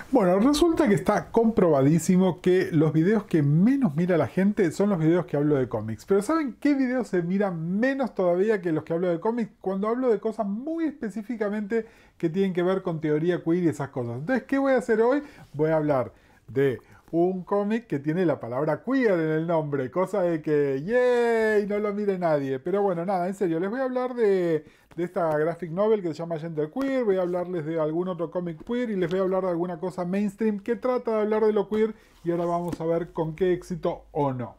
Bueno, resulta que está comprobadísimo que los videos que menos mira la gente son los videos que hablo de cómics. Pero ¿saben qué videos se miran menos todavía que los que hablo de cómics? Cuando hablo de cosas muy específicamente que tienen que ver con teoría queer y esas cosas. Entonces, ¿qué voy a hacer hoy? Voy a hablar de un cómic que tiene la palabra queer en el nombre, cosa de que, ¡yay!, no lo mire nadie. Pero bueno, nada, en serio, les voy a hablar de esta graphic novel que se llama Genderqueer, voy a hablarles de algún otro cómic queer y les voy a hablar de alguna cosa mainstream que trata de hablar de lo queer y ahora vamos a ver con qué éxito o no.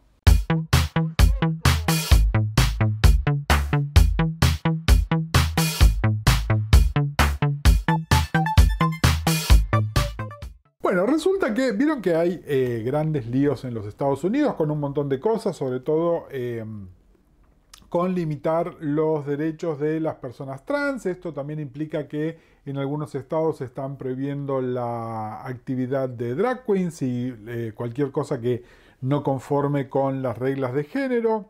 Bueno, resulta que vieron que hay grandes líos en los Estados Unidos con un montón de cosas, sobre todo con limitar los derechos de las personas trans. Esto también implica que en algunos estados se están prohibiendo la actividad de drag queens y cualquier cosa que no conforme con las reglas de género.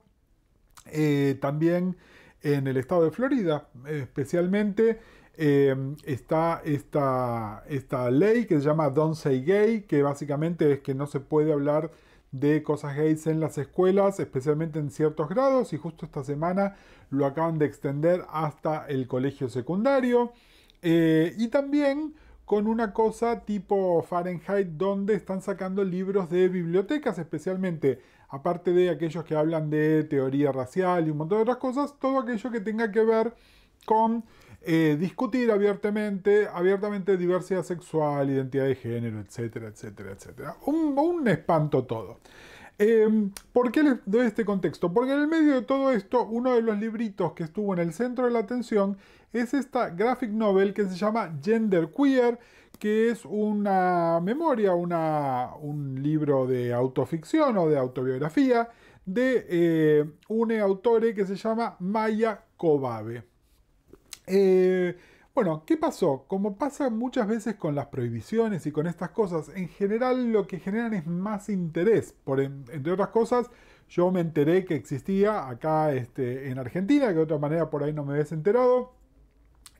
También en el estado de Florida, especialmente, está esta ley que se llama Don't Say Gay, que básicamente es que no se puede hablar de cosas gays en las escuelas, especialmente en ciertos grados, y justo esta semana lo acaban de extender hasta el colegio secundario. Y también con una cosa tipo Fahrenheit, donde están sacando libros de bibliotecas, especialmente, aparte de aquellos que hablan de teoría racial y un montón de otras cosas, todo aquello que tenga que ver con discutir abiertamente diversidad sexual, identidad de género, etcétera, etcétera, etcétera. Un espanto todo. ¿Por qué les doy este contexto? Porque en el medio de todo esto, uno de los libritos que estuvo en el centro de la atención es esta graphic novel que se llama Genderqueer, que es una memoria, un libro de autoficción o de autobiografía de un autore que se llama Maya Kobabe. Bueno, ¿qué pasó? Como pasa muchas veces con las prohibiciones y con estas cosas, en general lo que generan es más interés. Entre otras cosas, yo me enteré que existía acá en Argentina, que de otra manera por ahí no me habías enterado.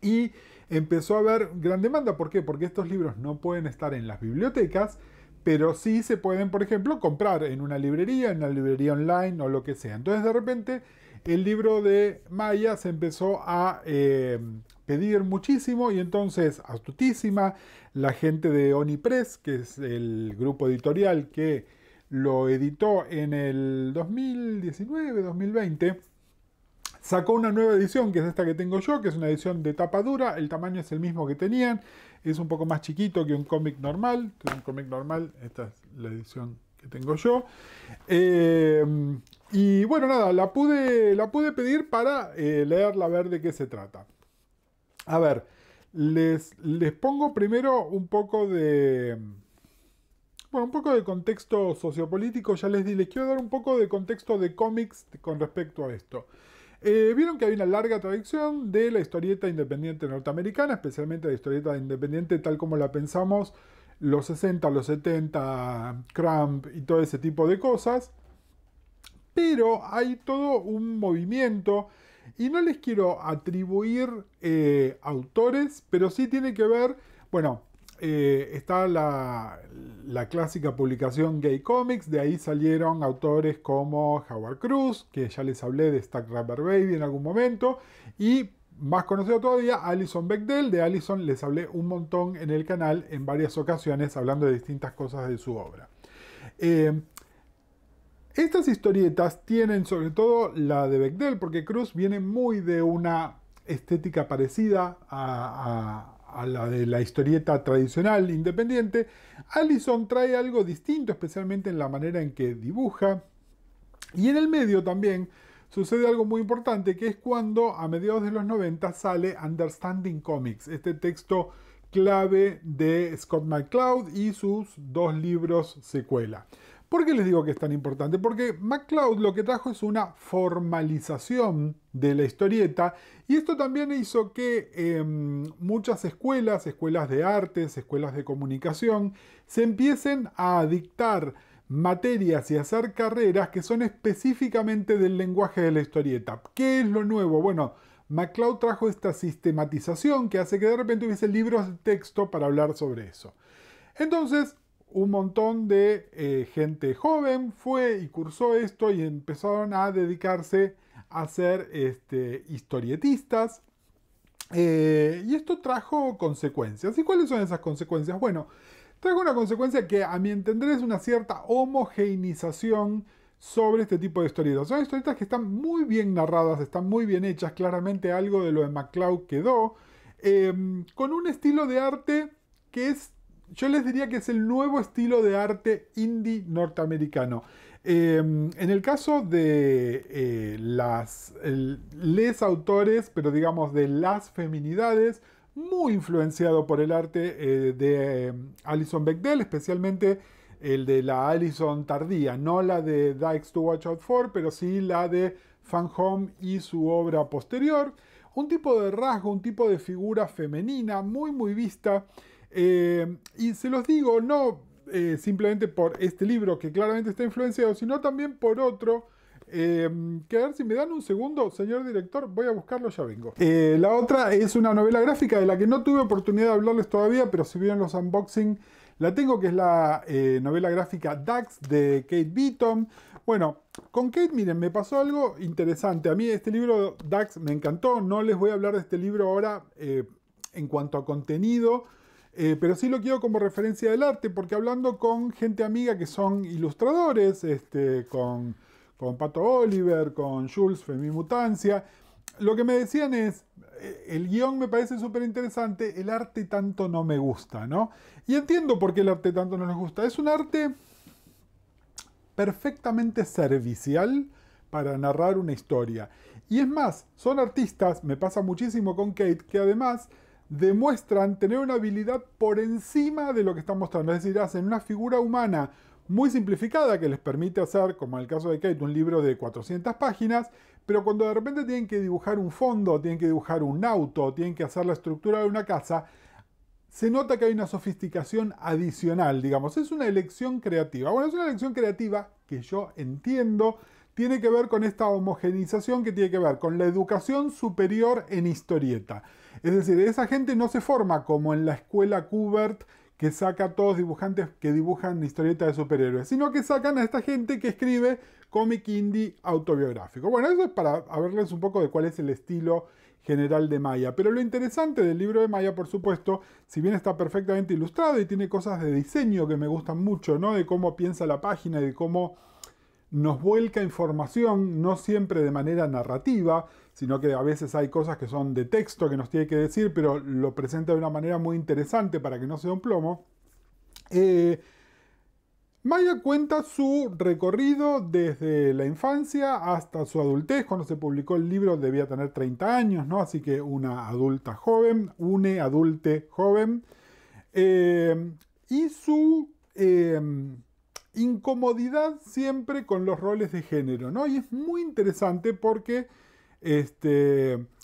Y empezó a haber gran demanda. ¿Por qué? Porque estos libros no pueden estar en las bibliotecas, pero sí se pueden, por ejemplo, comprar en una librería online o lo que sea. Entonces, de repente, el libro de Maya se empezó a pedir muchísimo y entonces, astutísima, la gente de Onipress, que es el grupo editorial que lo editó en el 2019-2020, sacó una nueva edición, que es esta que tengo yo, que es una edición de tapa dura. El tamaño es el mismo que tenían, es un poco más chiquito que un cómic normal. Entonces, un cómic normal, esta es la edición que tengo yo. Y bueno, nada, la pude pedir para leerla, a ver de qué se trata. A ver, les pongo primero un poco de... Bueno, un poco de contexto sociopolítico. Ya les quiero dar un poco de contexto de cómics con respecto a esto. Vieron que hay una larga tradición de la historieta independiente norteamericana, especialmente la historieta independiente tal como la pensamos, los 60, los 70, Crump y todo ese tipo de cosas. Pero hay todo un movimiento y no les quiero atribuir autores, pero sí tiene que ver, bueno, está la clásica publicación Gay Comics, de ahí salieron autores como Howard Cruz, que ya les hablé de Stack Rubber Baby en algún momento, y más conocido todavía, Alison Bechdel. De Alison les hablé un montón en el canal en varias ocasiones, hablando de distintas cosas de su obra. Estas historietas tienen, sobre todo la de Bechdel, porque Cruz viene muy de una estética parecida a la de la historieta tradicional independiente. Allison trae algo distinto, especialmente en la manera en que dibuja. Y en el medio también sucede algo muy importante, que es cuando a mediados de los 90 sale Understanding Comics, este texto clave de Scott McCloud y sus dos libros secuela. ¿Por qué les digo que es tan importante? Porque McCloud lo que trajo es una formalización de la historieta, y esto también hizo que muchas escuelas de artes, escuelas de comunicación, se empiecen a dictar materias y hacer carreras que son específicamente del lenguaje de la historieta. ¿Qué es lo nuevo? Bueno, McCloud trajo esta sistematización que hace que de repente hubiese libros de texto para hablar sobre eso. Entonces, un montón de gente joven fue y cursó esto y empezaron a dedicarse a ser historietistas. Y esto trajo consecuencias. ¿Y cuáles son esas consecuencias? Bueno, trajo una consecuencia que a mi entender es una cierta homogeneización sobre este tipo de historietas. Son historietas que están muy bien narradas, están muy bien hechas, claramente algo de lo de MacLeod quedó, con un estilo de arte que es, yo les diría que es el nuevo estilo de arte indie norteamericano. En el caso de les autores, pero digamos de las feminidades, muy influenciado por el arte de Alison Bechdel, especialmente el de la Alison tardía, no la de Dykes to Watch Out For, pero sí la de Fan Home y su obra posterior. Un tipo de rasgo, un tipo de figura femenina muy vista. Y se los digo, no simplemente por este libro que claramente está influenciado, sino también por otro. Que a ver si me dan un segundo, señor director, voy a buscarlo, ya vengo. La otra es una novela gráfica de la que no tuve oportunidad de hablarles todavía, pero si vieron los unboxing, la tengo, que es la novela gráfica Dax de Kate Beaton. Bueno, con Kate, miren, me pasó algo interesante. A mí este libro Dax me encantó. No les voy a hablar de este libro ahora en cuanto a contenido, pero sí lo quiero como referencia del arte, porque hablando con gente amiga que son ilustradores, con Pato Oliver, con Jules Femimutancia, lo que me decían es, el guión me parece súper interesante, el arte tanto no me gusta, ¿no? Y entiendo por qué el arte tanto no les gusta. Es un arte perfectamente servicial para narrar una historia. Y es más, son artistas, me pasa muchísimo con Kate, que además demuestran tener una habilidad por encima de lo que están mostrando. Es decir, hacen una figura humana muy simplificada que les permite hacer, como en el caso de Kate, un libro de 400 páginas, pero cuando de repente tienen que dibujar un fondo, tienen que dibujar un auto, tienen que hacer la estructura de una casa, se nota que hay una sofisticación adicional, digamos. Es una elección creativa. Bueno, es una elección creativa que yo entiendo tiene que ver con esta homogeneización, que tiene que ver con la educación superior en historieta. Es decir, esa gente no se forma como en la escuela Kubert, que saca a todos dibujantes que dibujan historietas de superhéroes, sino que sacan a esta gente que escribe cómic indie autobiográfico. Bueno, eso es para verles un poco de cuál es el estilo general de Maya. Pero lo interesante del libro de Maya, por supuesto, si bien está perfectamente ilustrado y tiene cosas de diseño que me gustan mucho, ¿no? De cómo piensa la página, de cómo nos vuelca información, no siempre de manera narrativa, sino que a veces hay cosas que son de texto que nos tiene que decir, pero lo presenta de una manera muy interesante para que no sea un plomo. Maya cuenta su recorrido desde la infancia hasta su adultez. Cuando se publicó el libro debía tener 30 años, ¿no? Así que una adulta joven, une adulte joven. Y su incomodidad siempre con los roles de género, ¿no? Y es muy interesante porque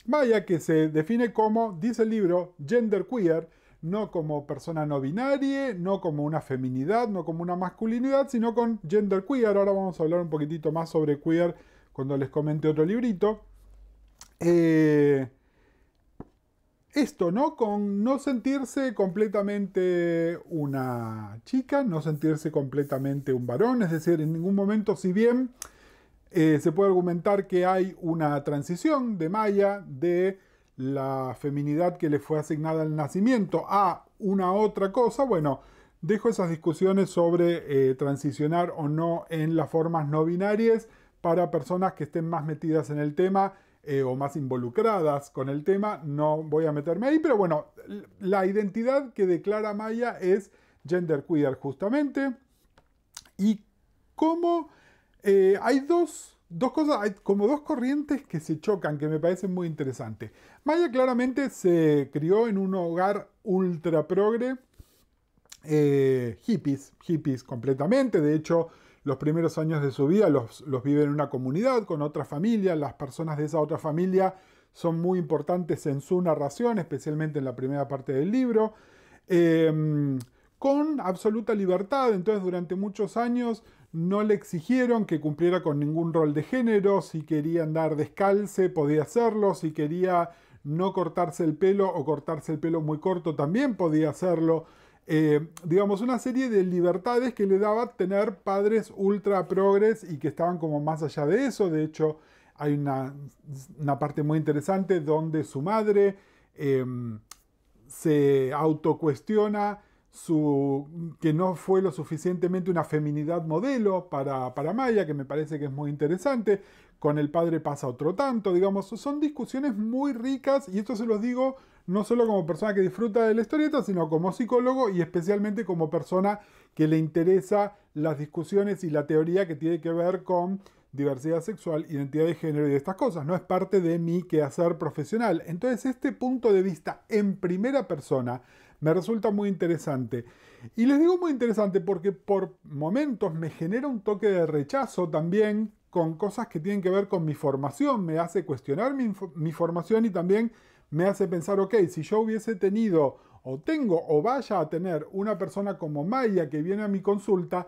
Maya, que se define como, dice el libro, genderqueer, no como persona no binaria, no como una feminidad, no como una masculinidad, sino con genderqueer. Ahora vamos a hablar un poquitito más sobre queer cuando les comente otro librito. Esto, ¿no? Con no sentirse completamente una chica, no sentirse completamente un varón, es decir, en ningún momento, si bien se puede argumentar que hay una transición de Maya de la feminidad que le fue asignada al nacimiento a una otra cosa, bueno, dejo esas discusiones sobre transicionar o no en las formas no binarias para personas que estén más metidas en el tema o más involucradas con el tema. No voy a meterme ahí, pero bueno, la identidad que declara Maya es genderqueer justamente. Y cómo hay dos cosas, hay como dos corrientes que se chocan, que me parecen muy interesantes. Maya claramente se crió en un hogar ultra progre, hippies completamente. De hecho, los primeros años de su vida los vive en una comunidad con otra familia. Las personas de esa otra familia son muy importantes en su narración, especialmente en la primera parte del libro. Con absoluta libertad, entonces durante muchos años no le exigieron que cumpliera con ningún rol de género. Si quería andar descalce podía hacerlo, si quería no cortarse el pelo o cortarse el pelo muy corto también podía hacerlo. digamos, una serie de libertades que le daba tener padres ultra progres y que estaban como más allá de eso. De hecho, hay una parte muy interesante donde su madre se autocuestiona que no fue lo suficientemente una feminidad modelo para Maya, que me parece que es muy interesante. Con el padre pasa otro tanto, digamos, son discusiones muy ricas y esto se los digo no solo como persona que disfruta de la historieta, sino como psicólogo y especialmente como persona que le interesa las discusiones y la teoría que tiene que ver con diversidad sexual, identidad de género y de estas cosas. No es parte de mi quehacer profesional. Entonces este punto de vista en primera persona me resulta muy interesante. Y les digo muy interesante porque por momentos me genera un toque de rechazo también con cosas que tienen que ver con mi formación. Me hace cuestionar mi formación y también me hace pensar, ok, si yo hubiese tenido o tengo o vaya a tener una persona como Maya que viene a mi consulta,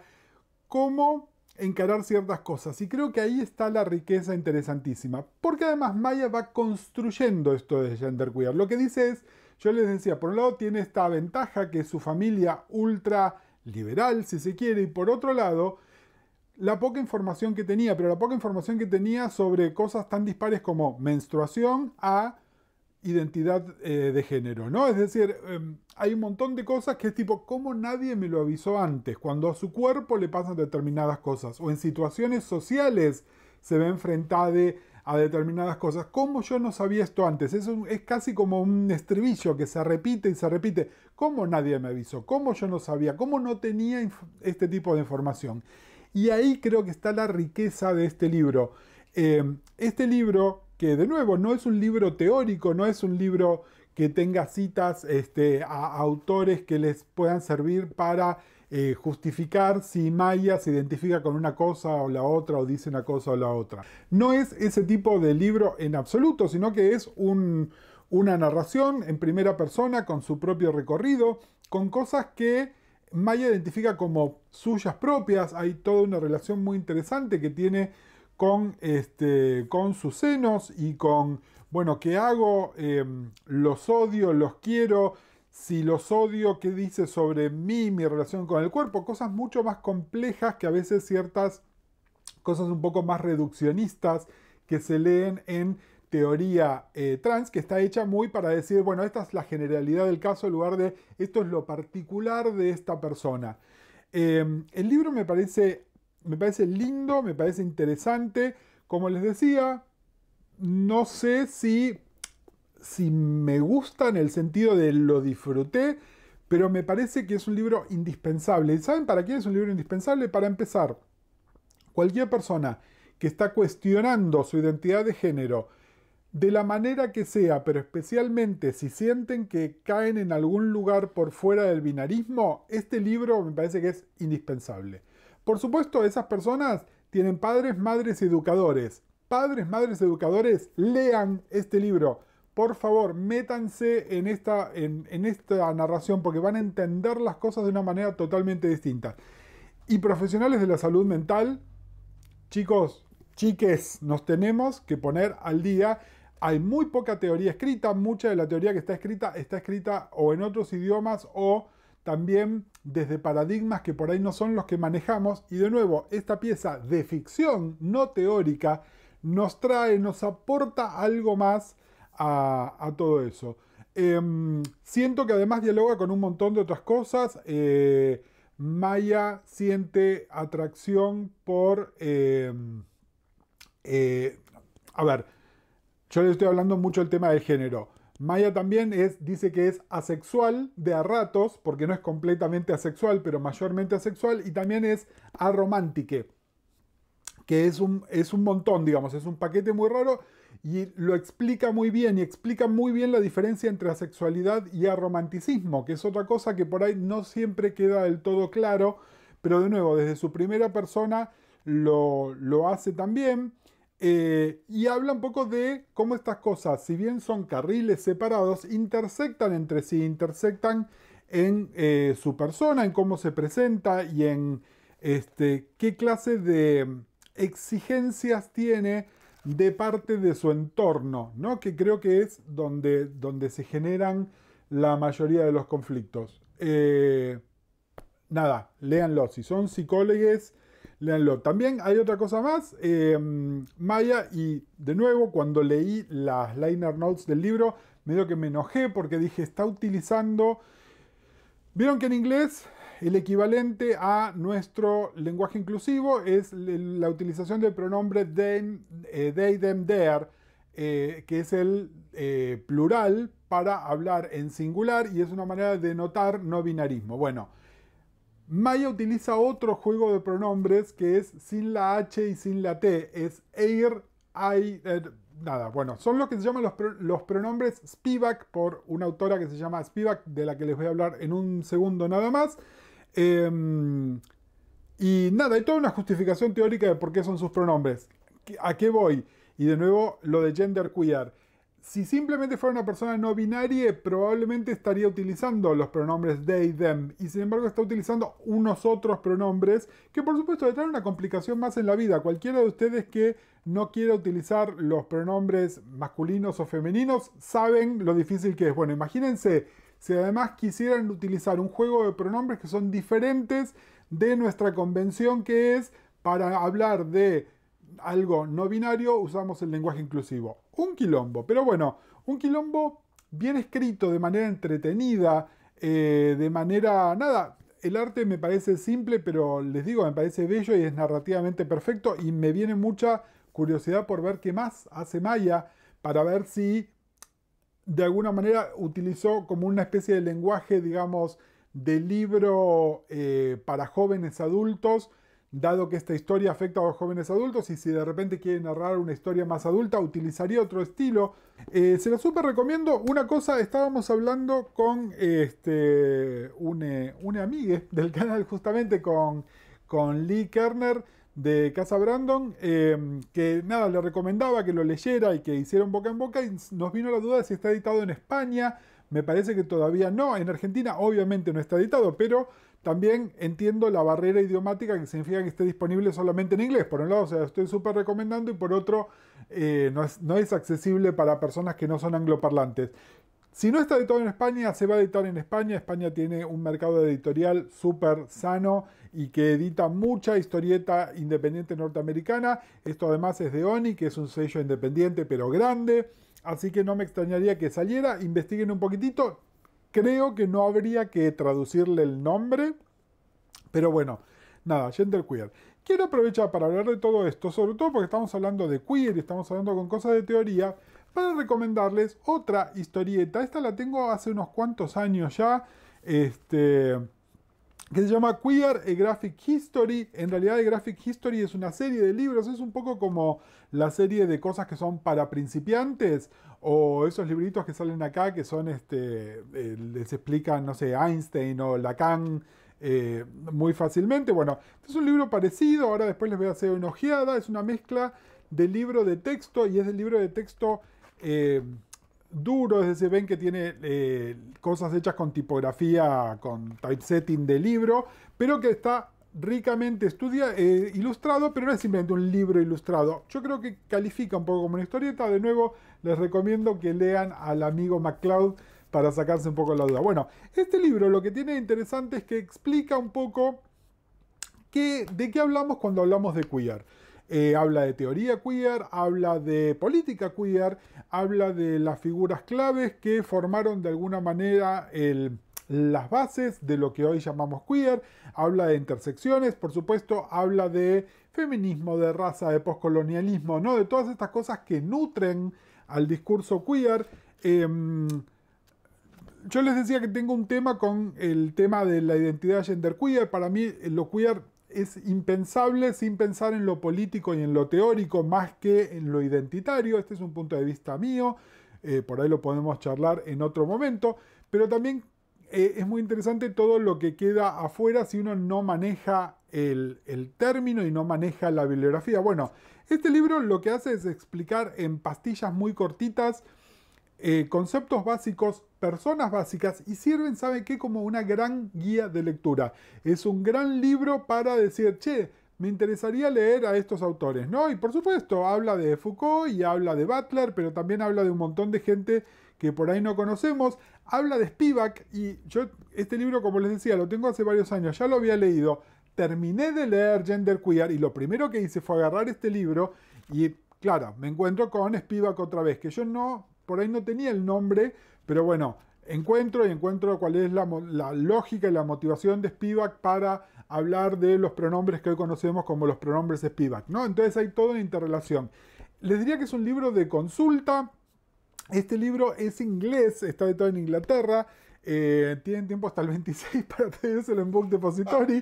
¿cómo encarar ciertas cosas? Y creo que ahí está la riqueza interesantísima. Porque además Maya va construyendo esto de genderqueer. Lo que dice es, yo les decía, por un lado tiene esta ventaja que es su familia ultra liberal, si se quiere, y por otro lado, la poca información que tenía, pero la poca información que tenía sobre cosas tan dispares como menstruación a identidad de género, ¿no? Es decir, hay un montón de cosas que es tipo, ¿cómo nadie me lo avisó antes? Cuando a su cuerpo le pasan determinadas cosas, o en situaciones sociales se ve enfrentada a determinadas cosas. ¿Cómo yo no sabía esto antes? Es casi como un estribillo que se repite y se repite. ¿Cómo nadie me avisó? ¿Cómo yo no sabía? ¿Cómo no tenía este tipo de información? Y ahí creo que está la riqueza de este libro. Este libro, que de nuevo no es un libro teórico, no es un libro que tenga citas a autores que les puedan servir para justificar si Maya se identifica con una cosa o la otra o dice una cosa o la otra. No es ese tipo de libro en absoluto, sino que es una narración en primera persona con su propio recorrido, con cosas que Maya identifica como suyas propias. Hay toda una relación muy interesante que tiene con sus senos y con, bueno, ¿qué hago? Los odio, los quiero. Si los odio, ¿qué dice sobre mí, mi relación con el cuerpo? Cosas mucho más complejas que a veces ciertas cosas un poco más reduccionistas que se leen en teoría trans, que está hecha muy para decir, bueno, esta es la generalidad del caso en lugar de esto es lo particular de esta persona. El libro me parece lindo, me parece interesante. Como les decía, no sé si me gusta en el sentido de lo disfruté, pero me parece que es un libro indispensable. ¿Y saben para quién es un libro indispensable? Para empezar, cualquier persona que está cuestionando su identidad de género de la manera que sea, pero especialmente si sienten que caen en algún lugar por fuera del binarismo, este libro me parece que es indispensable. Por supuesto, esas personas tienen padres, madres y educadores. Padres, madres, educadores, lean este libro. Por favor, métanse en esta narración porque van a entender las cosas de una manera totalmente distinta. Y profesionales de la salud mental, chicos, chiques, nos tenemos que poner al día. Hay muy poca teoría escrita, mucha de la teoría que está escrita o en otros idiomas o también desde paradigmas que por ahí no son los que manejamos. Y de nuevo, esta pieza de ficción no teórica nos aporta algo más a todo eso. Siento que además dialoga con un montón de otras cosas. Maya siente atracción por... a ver, yo le estoy hablando mucho del tema del género. Maya también dice que es asexual de a ratos, porque no es completamente asexual, pero mayormente asexual, y también es aromántique, que es un montón, digamos, es un paquete muy raro, y lo explica muy bien, y explica muy bien la diferencia entre asexualidad y aromanticismo, que es otra cosa que por ahí no siempre queda del todo claro, pero de nuevo, desde su primera persona lo hace también. Y habla un poco de cómo estas cosas, si bien son carriles separados, intersectan entre sí, intersectan en su persona, en cómo se presenta y en qué clase de exigencias tiene de parte de su entorno, ¿no? Que creo que es donde se generan la mayoría de los conflictos. Eh, nada, léanlo. Si son psicólogos, léanlo. También hay otra cosa más, Maya, y de nuevo, cuando leí las liner notes del libro, medio que me enojé porque dije, está utilizando... Vieron que en inglés el equivalente a nuestro lenguaje inclusivo es la utilización del pronombre they, them, their, que es el plural para hablar en singular y es una manera de denotar no binarismo. Bueno, Maya utiliza otro juego de pronombres que es sin la H y sin la T. Es air, I, nada. Bueno, son lo que se llaman los pronombres Spivak por una autora que se llama Spivak, de la que les voy a hablar en un segundo nada más. Y nada, hay toda una justificación teórica de por qué son sus pronombres. ¿A qué voy? Y de nuevo, lo de genderqueer. Si simplemente fuera una persona no binaria, probablemente estaría utilizando los pronombres they, them, y sin embargo está utilizando unos otros pronombres que por supuesto le traen una complicación más en la vida. Cualquiera de ustedes que no quiera utilizar los pronombres masculinos o femeninos saben lo difícil que es. Bueno, imagínense si además quisieran utilizar un juego de pronombres que son diferentes de nuestra convención, que es para hablar de algo no binario usamos el lenguaje inclusivo. Un quilombo, pero bueno, un quilombo bien escrito, de manera entretenida, de manera... Nada, el arte me parece simple, pero les digo, me parece bello y es narrativamente perfecto y me viene mucha curiosidad por ver qué más hace Maya, para ver si de alguna manera utilizó como una especie de lenguaje, digamos, de libro para jóvenes adultos, dado que esta historia afecta a los jóvenes adultos, y si de repente quiere narrar una historia más adulta, utilizaría otro estilo. Se lo súper recomiendo. Una cosa, estábamos hablando con una amiga del canal, justamente con Lee Kerner de Casa Brandon, que nada, le recomendaba que lo leyera y que hiciera un boca en boca, y nos vino la duda de si está editado en España. Me parece que todavía no. En Argentina obviamente no está editado, pero también entiendo la barrera idiomática, que significa que esté disponible solamente en inglés. Por un lado, o sea, estoy súper recomendando, y por otro, no es accesible para personas que no son angloparlantes. Si no está editado en España, se va a editar en España. España tiene un mercado editorial súper sano y que edita mucha historieta independiente norteamericana. Esto además es de ONI, que es un sello independiente pero grande. Así que no me extrañaría que saliera. Investiguen un poquitito. Creo que no habría que traducirle el nombre. Pero bueno, nada, genderqueer. Quiero aprovechar para hablar de todo esto, sobre todo porque estamos hablando de queer y estamos hablando con cosas de teoría, para recomendarles otra historieta. Esta la tengo hace unos cuantos años ya, que se llama Queer a Graphic History. En realidad, A Graphic History es una serie de libros, es un poco como la serie de cosas que son para principiantes, o esos libritos que salen acá que son, les explican, no sé, Einstein o Lacan, muy fácilmente. Bueno, este es un libro parecido, ahora después les voy a hacer una ojeada. Es una mezcla de libro de texto, y es el libro de texto duro, es decir, ven que tiene cosas hechas con tipografía, con typesetting de libro, pero que está ricamente ilustrado, pero no es simplemente un libro ilustrado. Yo creo que califica un poco como una historieta. De nuevo, les recomiendo que lean al amigo MacLeod para sacarse un poco la duda. Bueno, este libro lo que tiene de interesante es que explica un poco de qué hablamos cuando hablamos de queer. Habla de teoría queer, habla de política queer, habla de las figuras claves que formaron de alguna manera las bases de lo que hoy llamamos queer, habla de intersecciones, por supuesto, habla de feminismo, de raza, de poscolonialismo, ¿no? De todas estas cosas que nutren al discurso queer. Yo les decía que tengo un tema con el tema de la identidad genderqueer. Para mí lo queer es impensable sin pensar en lo político y en lo teórico más que en lo identitario. Este es un punto de vista mío, por ahí lo podemos charlar en otro momento, pero también es muy interesante todo lo que queda afuera si uno no maneja el término y no maneja la bibliografía. Bueno, este libro lo que hace es explicar en pastillas muy cortitas conceptos básicos, personas básicas, y sirven, ¿saben qué? Como una gran guía de lectura. Es un gran libro para decir, che, me interesaría leer a estos autores, ¿no? Y por supuesto, habla de Foucault y habla de Butler, pero también habla de un montón de gente que por ahí no conocemos. Habla de Spivak y yo este libro, como les decía, lo tengo hace varios años, ya lo había leído. Terminé de leer Genderqueer y lo primero que hice fue agarrar este libro y, claro, me encuentro con Spivak otra vez, que yo no, por ahí no tenía el nombre, pero bueno, encuentro cuál es la lógica y la motivación de Spivak para hablar de los pronombres que hoy conocemos como los pronombres Spivak, ¿no? Entonces hay toda una interrelación. Les diría que es un libro de consulta. Este libro es inglés, está editado en Inglaterra. Tienen tiempo hasta el 26 para pedírselo en Book Depository.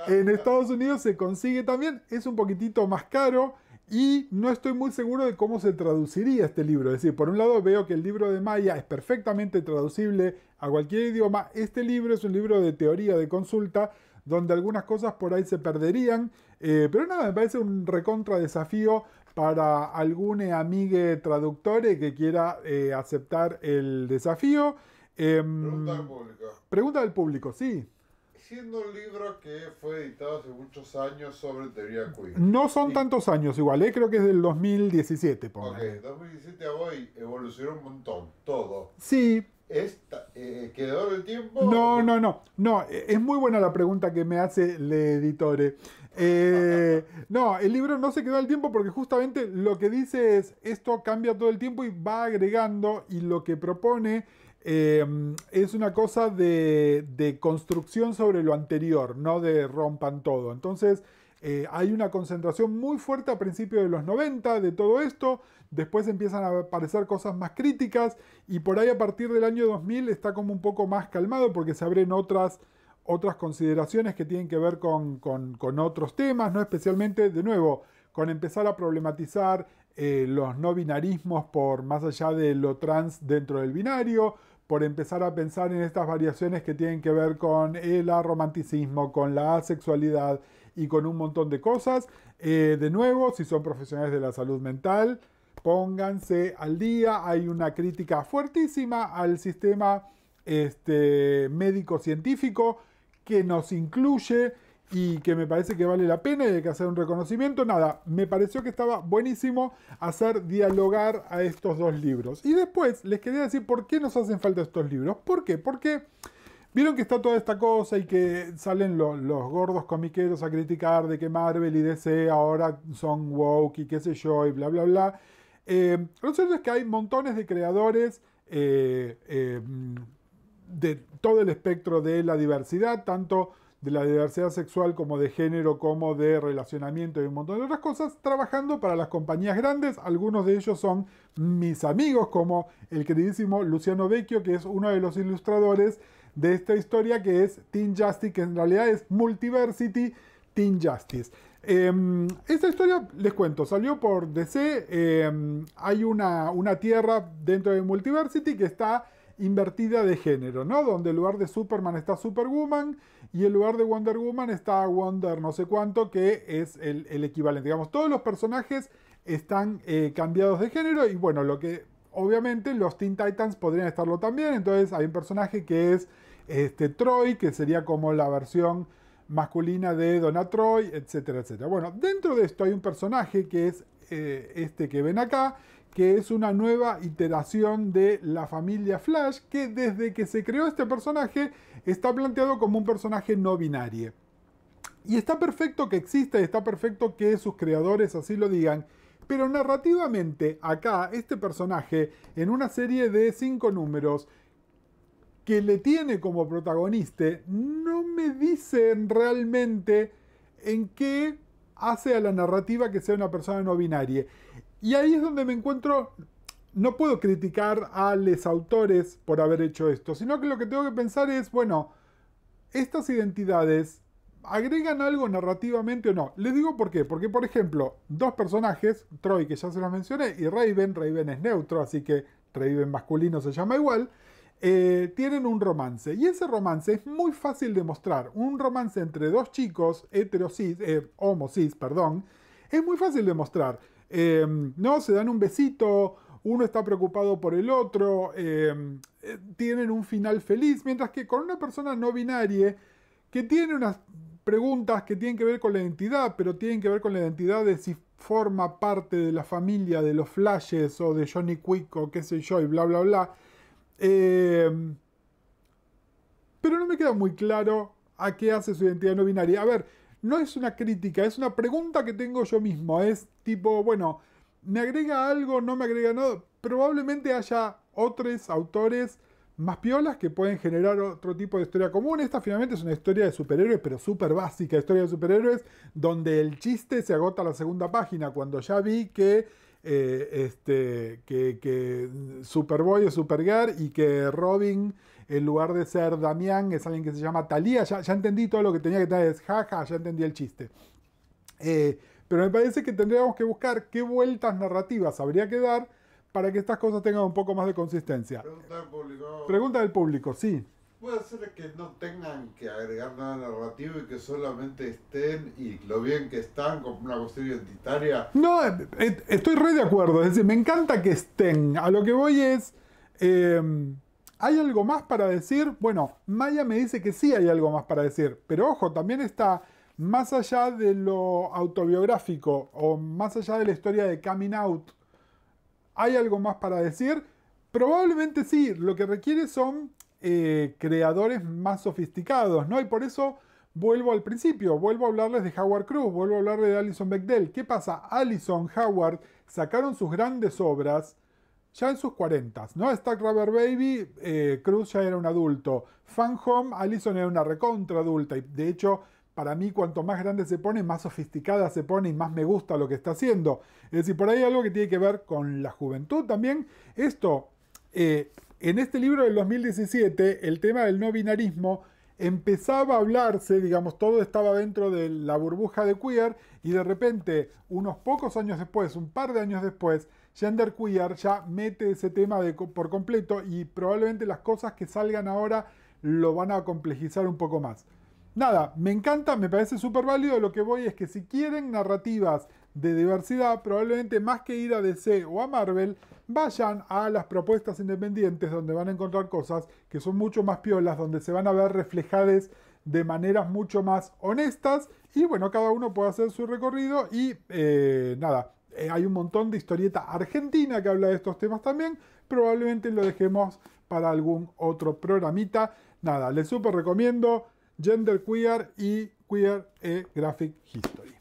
En Estados Unidos se consigue también, es un poquitito más caro y no estoy muy seguro de cómo se traduciría este libro. Es decir, por un lado veo que el libro de Maya es perfectamente traducible a cualquier idioma. Este libro es un libro de teoría de consulta donde algunas cosas por ahí se perderían. Pero nada, me parece un recontra desafío para algún amigue traductore que quiera aceptar el desafío. Pregunta del público. Pregunta del público, sí. Siendo un libro que fue editado hace muchos años sobre teoría queer. No son Y, tantos años igual, creo que es del 2017, ok, pongan. 2017 a hoy evolucionó un montón, todo. Sí, ¿Quedó en el tiempo? no, es muy buena la pregunta que me hace el editore. No, el libro no se quedó al tiempo porque justamente lo que dice es esto cambia todo el tiempo y va agregando y lo que propone es una cosa de construcción sobre lo anterior, no de rompan todo. Entonces hay una concentración muy fuerte a principios de los 90 de todo esto, después empiezan a aparecer cosas más críticas y por ahí a partir del año 2000 está como un poco más calmado porque se abren otras consideraciones que tienen que ver con otros temas, ¿no? Especialmente, de nuevo, con empezar a problematizar los no binarismos por más allá de lo trans dentro del binario, por empezar a pensar en estas variaciones que tienen que ver con el aromanticismo, con la asexualidad y con un montón de cosas. De nuevo, si son profesionales de la salud mental, pónganse al día. Hay una crítica fuertísima al sistema médico-científico que nos incluye y que me parece que vale la pena y hay que hacer un reconocimiento. Nada, me pareció que estaba buenísimo hacer dialogar a estos dos libros. Y después les quería decir por qué nos hacen falta estos libros. ¿Por qué? Porque vieron que está toda esta cosa y que salen los gordos comiqueros a criticar de que Marvel y DC ahora son woke y qué sé yo y bla bla bla. Lo cierto es que hay montones de creadores de todo el espectro de la diversidad, tanto de la diversidad sexual como de género, como de relacionamiento y un montón de otras cosas, trabajando para las compañías grandes. Algunos de ellos son mis amigos, como el queridísimo Luciano Vecchio, que es uno de los ilustradores de esta historia, que es Teen Justice, que en realidad es Multiversity Teen Justice. Esta historia, les cuento, salió por DC. Hay una tierra dentro de Multiversity que está invertida de género, ¿no? Donde en lugar de Superman está Superwoman y en lugar de Wonder Woman está Wonder no sé cuánto, que es el equivalente. Digamos, todos los personajes están cambiados de género y bueno, lo que obviamente los Teen Titans podrían estarlo también. Entonces hay un personaje que es Troy, que sería como la versión masculina de Donna Troy, etcétera, etcétera. Bueno, dentro de esto hay un personaje que es este que ven acá, que es una nueva iteración de la familia Flash, que desde que se creó este personaje está planteado como un personaje no binario. Y está perfecto que exista y está perfecto que sus creadores así lo digan, pero narrativamente acá este personaje en una serie de 5 números que le tiene como protagonista no me dicen realmente en qué hace a la narrativa que sea una persona no binaria. Y ahí es donde me encuentro, no puedo criticar a los autores por haber hecho esto, sino que lo que tengo que pensar es, bueno, estas identidades agregan algo narrativamente o no. Les digo por qué. Porque, por ejemplo, dos personajes, Troy, que ya se los mencioné, y Raven es neutro, así que Raven masculino se llama igual, tienen un romance. Y ese romance es muy fácil de mostrar. Un romance entre dos chicos homo-cis, perdón, es muy fácil de mostrar. No, se dan un besito, uno está preocupado por el otro, tienen un final feliz, mientras que con una persona no binaria que tiene unas preguntas que tienen que ver con la identidad, pero tienen que ver con la identidad de si forma parte de la familia de los Flashes o de Johnny Quick o qué sé yo y bla bla bla. Pero no me queda muy claro a qué hace su identidad no binaria. A ver, no es una crítica, es una pregunta que tengo yo mismo. Es tipo, bueno, ¿me agrega algo? ¿No me agrega nada? Probablemente haya otros autores más piolas que pueden generar otro tipo de historia común. Esta finalmente es una historia de superhéroes, pero súper básica, historia de superhéroes, donde el chiste se agota a la segunda página, cuando ya vi que que Superboy es Supergirl y que Robin, en lugar de ser Damián, es alguien que se llama Thalía. Ya entendí todo lo que tenía que tener, es jaja, ya entendí el chiste. Pero me parece que tendríamos que buscar qué vueltas narrativas habría que dar para que estas cosas tengan un poco más de consistencia. Pregunta del público. Pregunta del público, sí. Puede ser que no tengan que agregar nada narrativo y que solamente estén, y lo bien que están, como una cuestión identitaria. No, estoy re de acuerdo. Es decir, me encanta que estén. A lo que voy es... ¿hay algo más para decir? Bueno, Maya me dice que sí hay algo más para decir. Pero ojo, también está más allá de lo autobiográfico o más allá de la historia de Coming Out. ¿Hay algo más para decir? Probablemente sí. Lo que requiere son creadores más sofisticados, ¿no? Y por eso vuelvo al principio, vuelvo a hablarles de Howard Cruz, vuelvo a hablarles de Alison Bechdel. ¿Qué pasa? Alison, Howard sacaron sus grandes obras ya en sus 40, ¿no? Stack Rubber Baby, Cruz ya era un adulto. Fan Home, Alison era una recontra adulta. Y de hecho, para mí, cuanto más grande se pone, más sofisticada se pone y más me gusta lo que está haciendo. Es decir, por ahí hay algo que tiene que ver con la juventud también. Esto, en este libro del 2017, el tema del no binarismo empezaba a hablarse, digamos, todo estaba dentro de la burbuja de queer y de repente, unos pocos años después, un par de años después, Genderqueer ya mete ese tema por completo y probablemente las cosas que salgan ahora lo van a complejizar un poco más. Nada, me encanta, me parece súper válido. Lo que voy es que si quieren narrativas de diversidad, probablemente más que ir a DC o a Marvel, vayan a las propuestas independientes donde van a encontrar cosas que son mucho más piolas, donde se van a ver reflejadas de maneras mucho más honestas y bueno, cada uno puede hacer su recorrido y nada, hay un montón de historieta argentina que habla de estos temas también, probablemente lo dejemos para algún otro programita. Nada, les súper recomiendo Genderqueer y Queer Graphic History.